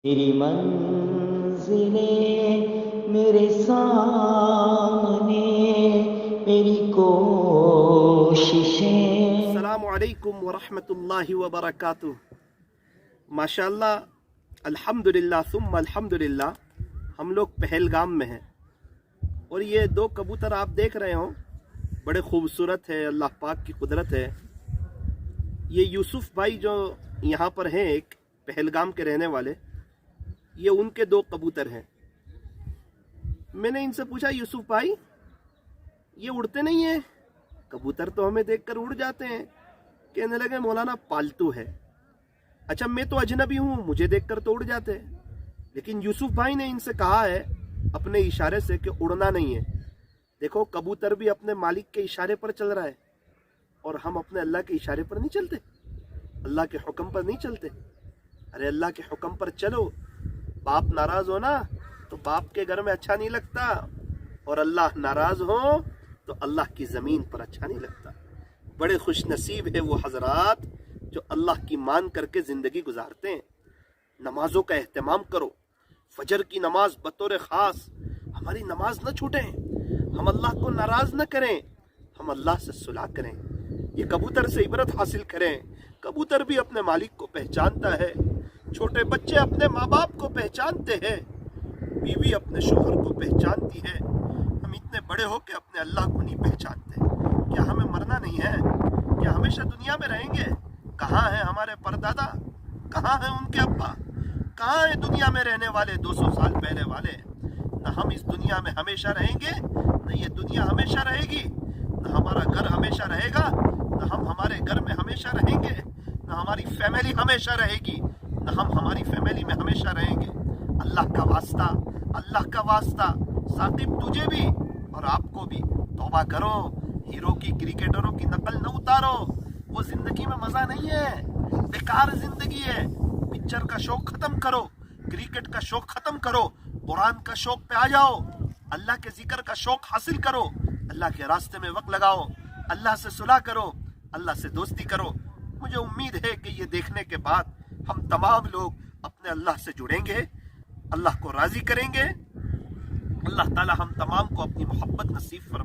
तेरी मंजिलें मेरे सामने, मेरी कोशिशें। अस्सलामु अलैकुम वरहमतुल्लाहि वबरकातुह। माशाअल्लाह, अल्हम्दुलिल्लाह सुम्मा अल्हम्दुलिल्लाह, हम लोग पहलगाम में हैं और ये दो कबूतर आप देख रहे हो, बड़े खूबसूरत है। अल्लाह पाक की कुदरत है। ये यूसुफ भाई जो यहाँ पर हैं, एक पहलगाम के रहने वाले, ये उनके दो कबूतर हैं। मैंने इनसे पूछा, यूसुफ भाई ये उड़ते नहीं हैं? कबूतर तो हमें देखकर उड़ जाते हैं। कहने लगे, मौलाना पालतू है। अच्छा, मैं तो अजनबी हूँ, मुझे देखकर तो उड़ जाते हैं। लेकिन यूसुफ भाई ने इनसे कहा है अपने इशारे से कि उड़ना नहीं है। देखो, कबूतर भी अपने मालिक के इशारे पर चल रहा है और हम अपने अल्लाह के इशारे पर नहीं चलते, अल्लाह के हुक्म पर नहीं चलते। अरे अल्लाह के हुक्म पर चलो। बाप नाराज हो ना तो बाप के घर में अच्छा नहीं लगता, और अल्लाह नाराज हो तो अल्लाह की ज़मीन पर अच्छा नहीं लगता। बड़े खुश नसीब है वो हजरात जो अल्लाह की मान करके ज़िंदगी गुजारते हैं। नमाजों का एहतमाम करो। फजर की नमाज बतौर ख़ास, हमारी नमाज न छूटे, हम अल्लाह को नाराज़ न करें, हम अल्लाह से सुलह करें। ये कबूतर से इबरत हासिल करें। कबूतर भी अपने मालिक को पहचानता है, छोटे बच्चे अपने माँ बाप को पहचानते हैं, बीवी अपने शोहर को पहचानती है। हम इतने बड़े हो के अपने अल्लाह को नहीं पहचानते। क्या हमें मरना नहीं है? क्या हमेशा दुनिया में रहेंगे? कहाँ है हमारे परदादा? कहाँ है उनके अब्बा? कहाँ है दुनिया में रहने वाले 200 साल पहले वाले? न हम इस दुनिया में हमेशा रहेंगे, न ये दुनिया हमेशा रहेगी। न हमारा घर हमेशा रहेगा, न हम हमारे घर में हमेशा रहेंगे। न हमारी फैमिली हमेशा रहेगी, न हम हमारी फैमिली में हमेशा रहेंगे। अल्लाह का वास्ता, अल्लाह का वास्ता, साकिब तुझे भी और आपको भी तौबा करो। हीरो की, क्रिकेटरों की नकल न उतारो। वो जिंदगी में मजा नहीं है, बेकार जिंदगी है। पिक्चर का शौक खत्म करो, क्रिकेट का शौक खत्म करो, कुरान का शौक पे आ जाओ, अल्लाह के जिक्र का शौक हासिल करो, अल्लाह के रास्ते में वक्त लगाओ, अल्लाह से सुलह करो, अल्लाह से दोस्ती करो। मुझे उम्मीद है कि ये देखने के बाद हम तमाम लोग अपने अल्लाह से जुड़ेंगे, अल्लाह को राजी करेंगे। अल्लाह ताला हम तमाम को अपनी मोहब्बत नसीब फरमाए।